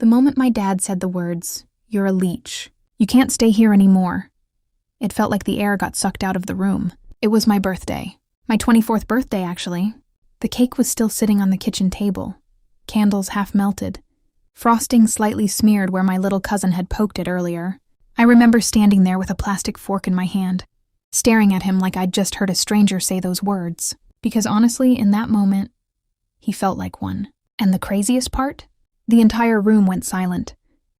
The moment my dad said the words, "You're a leech. You can't stay here anymore," it felt like the air got sucked out of the room. It was my birthday. My 24th birthday, actually. The cake was still sitting on the kitchen table, candles half melted, frosting slightly smeared where my little cousin had poked it earlier. I remember standing there with a plastic fork in my hand, staring at him like I'd just heard a stranger say those words. Because honestly, in that moment, he felt like one. And the craziest part? The entire room went silent.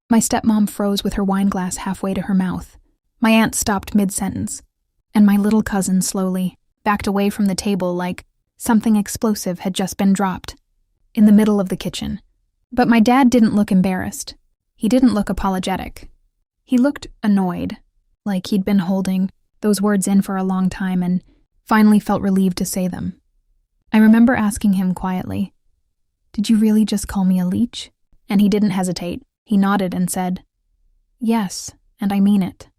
My stepmom froze with her wine glass halfway to her mouth. My aunt stopped mid-sentence, and my little cousin slowly backed away from the table like something explosive had just been dropped in the middle of the kitchen. But my dad didn't look embarrassed. He didn't look apologetic. He looked annoyed, like he'd been holding those words in for a long time and finally felt relieved to say them. I remember asking him quietly, "Did you really just call me a leech?" And he didn't hesitate. He nodded and said, "Yes, and I mean it."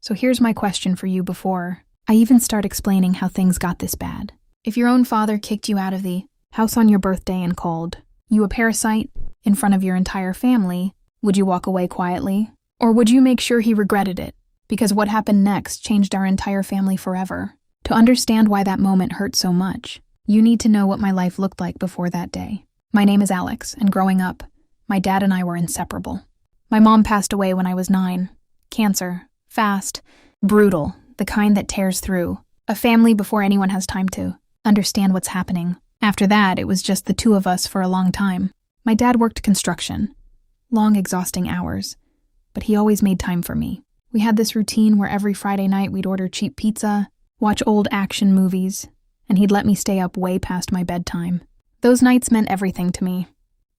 So here's my question for you before I even start explaining how things got this bad. If your own father kicked you out of the house on your birthday and called you a parasite in front of your entire family, would you walk away quietly? Or would you make sure he regretted it? Because what happened next changed our entire family forever. To understand why that moment hurt so much, you need to know what my life looked like before that day. My name is Alex, and growing up, my dad and I were inseparable. My mom passed away when I was 9. Cancer. Fast. Brutal. The kind that tears through a family before anyone has time to understand what's happening. After that, it was just the two of us for a long time. My dad worked construction. Long, exhausting hours. But he always made time for me. We had this routine where every Friday night we'd order cheap pizza, watch old action movies, and he'd let me stay up way past my bedtime. Those nights meant everything to me.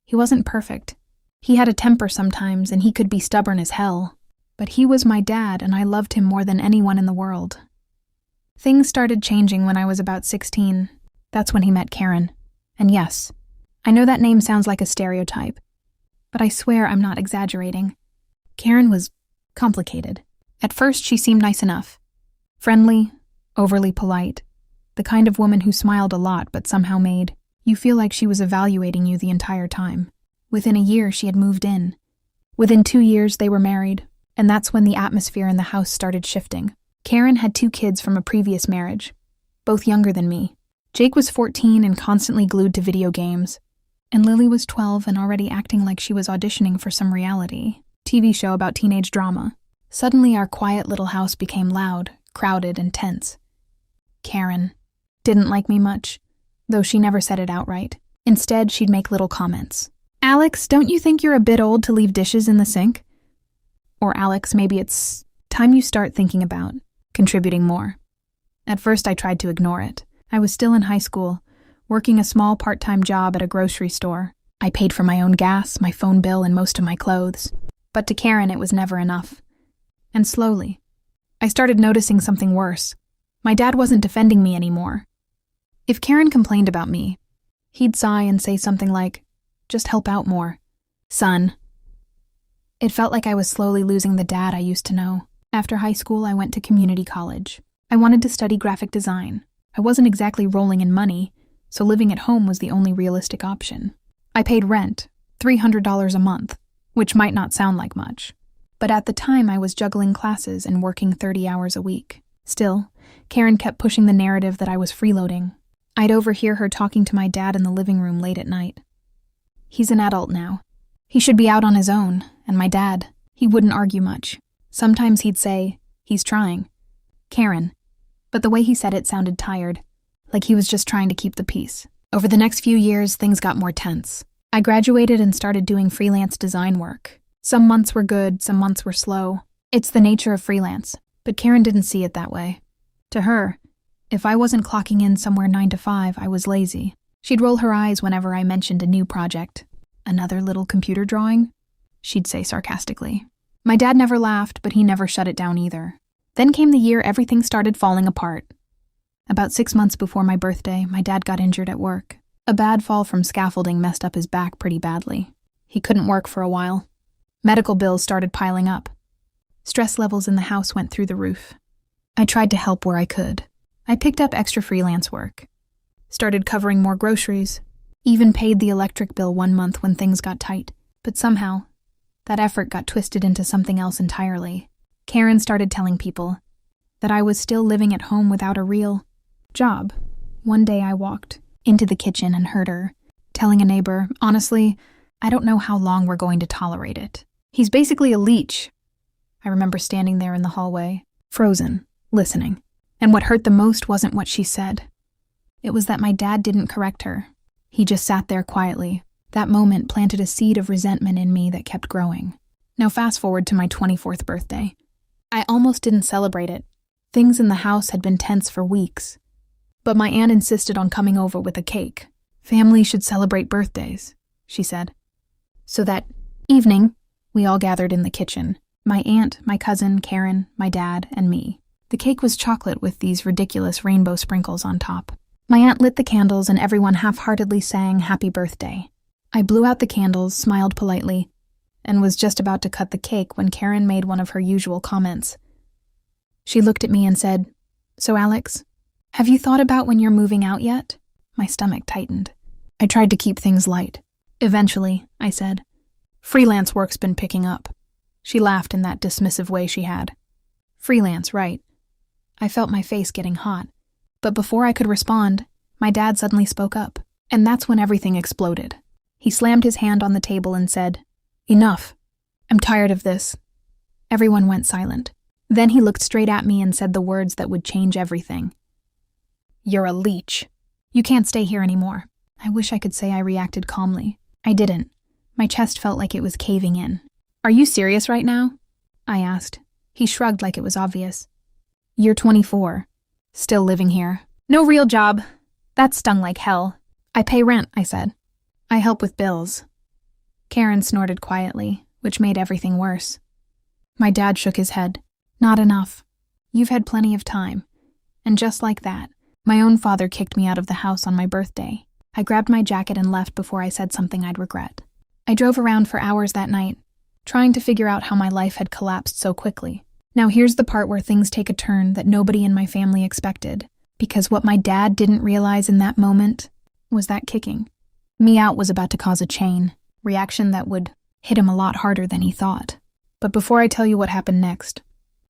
He wasn't perfect. He had a temper sometimes, and he could be stubborn as hell. But he was my dad, and I loved him more than anyone in the world. Things started changing when I was about 16. That's when he met Karen. And yes, I know that name sounds like a stereotype, but I swear I'm not exaggerating. Karen was complicated. At first, she seemed nice enough. Friendly, overly polite. The kind of woman who smiled a lot but somehow made you feel like she was evaluating you the entire time. Within a year, she had moved in. Within 2 years, they were married, and that's when the atmosphere in the house started shifting. Karen had 2 kids from a previous marriage, both younger than me. Jake was 14 and constantly glued to video games, and Lily was 12 and already acting like she was auditioning for some reality TV show about teenage drama. Suddenly, our quiet little house became loud, crowded, and tense. Karen didn't like me much, though she never said it outright. Instead, she'd make little comments. "Alex, don't you think you're a bit old to leave dishes in the sink?" Or, "Alex, maybe it's time you start thinking about contributing more." At first, I tried to ignore it. I was still in high school, working a small part-time job at a grocery store. I paid for my own gas, my phone bill, and most of my clothes. But to Karen, it was never enough. And slowly, I started noticing something worse. My dad wasn't defending me anymore. If Karen complained about me, he'd sigh and say something like, "Just help out more, son." It felt like I was slowly losing the dad I used to know. After high school, I went to community college. I wanted to study graphic design. I wasn't exactly rolling in money, so living at home was the only realistic option. I paid rent, $300 a month, which might not sound like much. But at the time, I was juggling classes and working 30 hours a week. Still, Karen kept pushing the narrative that I was freeloading. I'd overhear her talking to my dad in the living room late at night. "He's an adult now. He should be out on his own." And my dad, he wouldn't argue much. Sometimes he'd say, "He's trying." "Karen." But the way he said it sounded tired, like he was just trying to keep the peace. Over the next few years, things got more tense. I graduated and started doing freelance design work. Some months were good, some months were slow. It's the nature of freelance, but Karen didn't see it that way. To her, if I wasn't clocking in somewhere 9 to 5, I was lazy. She'd roll her eyes whenever I mentioned a new project. "Another little computer drawing?" she'd say sarcastically. My dad never laughed, but he never shut it down either. Then came the year everything started falling apart. About 6 months before my birthday, my dad got injured at work. A bad fall from scaffolding messed up his back pretty badly. He couldn't work for a while. Medical bills started piling up. Stress levels in the house went through the roof. I tried to help where I could. I picked up extra freelance work, started covering more groceries, even paid the electric bill one month when things got tight. But somehow, that effort got twisted into something else entirely. Karen started telling people that I was still living at home without a real job. One day I walked into the kitchen and heard her telling a neighbor, "Honestly, I don't know how long we're going to tolerate it. He's basically a leech." I remember standing there in the hallway, frozen, listening. And what hurt the most wasn't what she said. It was that my dad didn't correct her. He just sat there quietly. That moment planted a seed of resentment in me that kept growing. Now fast forward to my 24th birthday. I almost didn't celebrate it. Things in the house had been tense for weeks. But my aunt insisted on coming over with a cake. "Family should celebrate birthdays," she said. So that evening, we all gathered in the kitchen. My aunt, my cousin, Karen, my dad, and me. The cake was chocolate with these ridiculous rainbow sprinkles on top. My aunt lit the candles and everyone half-heartedly sang "Happy Birthday." I blew out the candles, smiled politely, and was just about to cut the cake when Karen made one of her usual comments. She looked at me and said, "So Alex, have you thought about when you're moving out yet?" My stomach tightened. I tried to keep things light. "Eventually," I said. "Freelance work's been picking up." She laughed in that dismissive way she had. "Freelance, right." I felt my face getting hot. But before I could respond, my dad suddenly spoke up. And that's when everything exploded. He slammed his hand on the table and said, "Enough. I'm tired of this." Everyone went silent. Then he looked straight at me and said the words that would change everything. "You're a leech. You can't stay here anymore." I wish I could say I reacted calmly. I didn't. My chest felt like it was caving in. "Are you serious right now?" I asked. He shrugged like it was obvious. "You're 24. Still living here. No real job. That stung like hell." "I pay rent," I said. "I help with bills." Karen snorted quietly, which made everything worse. My dad shook his head. "Not enough. You've had plenty of time." And just like that, my own father kicked me out of the house on my birthday. I grabbed my jacket and left before I said something I'd regret. I drove around for hours that night, trying to figure out how my life had collapsed so quickly. Now here's the part where things take a turn that nobody in my family expected, because what my dad didn't realize in that moment was that kicking me out was about to cause a chain reaction that would hit him a lot harder than he thought. But before I tell you what happened next,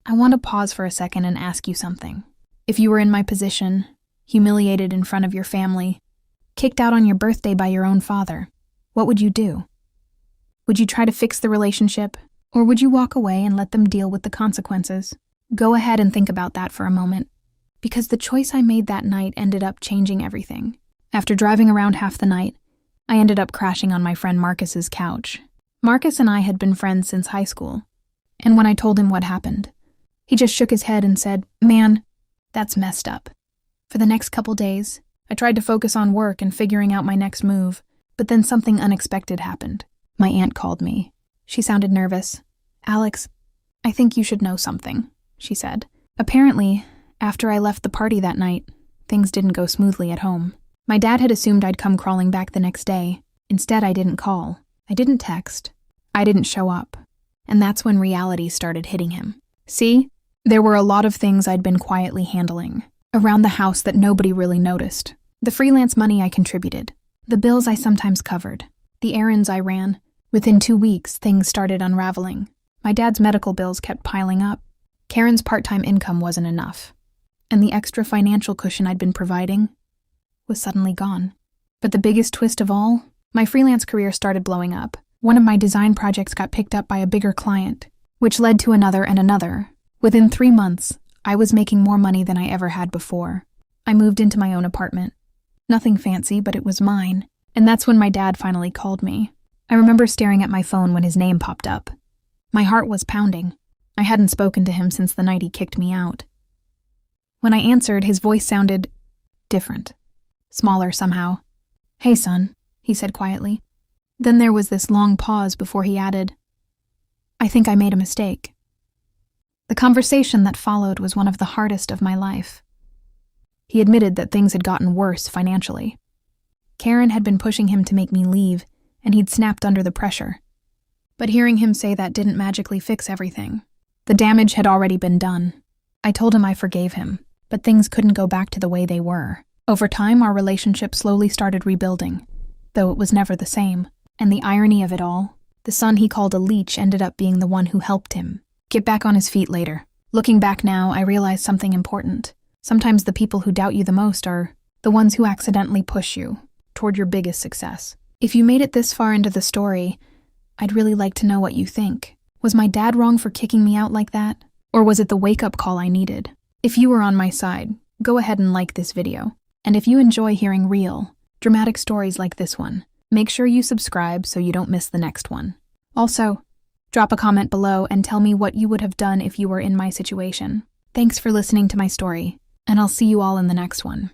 I want to pause for a second and ask you something. If you were in my position, humiliated in front of your family, kicked out on your birthday by your own father, what would you do? Would you try to fix the relationship, or would you walk away and let them deal with the consequences? Go ahead and think about that for a moment, because the choice I made that night ended up changing everything. After driving around half the night, I ended up crashing on my friend Marcus's couch. Marcus and I had been friends since high school, and when I told him what happened, he just shook his head and said, "Man, that's messed up." For the next couple days, I tried to focus on work and figuring out my next move, but then something unexpected happened. My aunt called me. She sounded nervous. "Alex, I think you should know something," she said. Apparently, after I left the party that night, things didn't go smoothly at home. My dad had assumed I'd come crawling back the next day. Instead, I didn't call. I didn't text. I didn't show up. And that's when reality started hitting him. See, there were a lot of things I'd been quietly handling around the house that nobody really noticed. The freelance money I contributed, the bills I sometimes covered, the errands I ran. Within 2 weeks, things started unraveling. My dad's medical bills kept piling up. Karen's part-time income wasn't enough. And the extra financial cushion I'd been providing was suddenly gone. But the biggest twist of all, my freelance career started blowing up. One of my design projects got picked up by a bigger client, which led to another and another. Within 3 months, I was making more money than I ever had before. I moved into my own apartment. Nothing fancy, but it was mine. And that's when my dad finally called me. I remember staring at my phone when his name popped up. My heart was pounding. I hadn't spoken to him since the night he kicked me out. When I answered, his voice sounded different. Smaller somehow. "Hey, son," he said quietly. Then there was this long pause before he added, "I think I made a mistake." The conversation that followed was one of the hardest of my life. He admitted that things had gotten worse financially. Karen had been pushing him to make me leave, and he'd snapped under the pressure. But hearing him say that didn't magically fix everything. The damage had already been done. I told him I forgave him, but things couldn't go back to the way they were. Over time, our relationship slowly started rebuilding, though it was never the same. And the irony of it all, The son he called a leech ended up being the one who helped him get back on his feet later. Looking back now, I realized something important. Sometimes the people who doubt you the most are the ones who accidentally push you toward your biggest success. If you made it this far into the story, I'd really like to know what you think. Was my dad wrong for kicking me out like that? Or was it the wake-up call I needed? If you were on my side, go ahead and like this video. And if you enjoy hearing real, dramatic stories like this one, make sure you subscribe so you don't miss the next one. Also, drop a comment below and tell me what you would have done if you were in my situation. Thanks for listening to my story, and I'll see you all in the next one.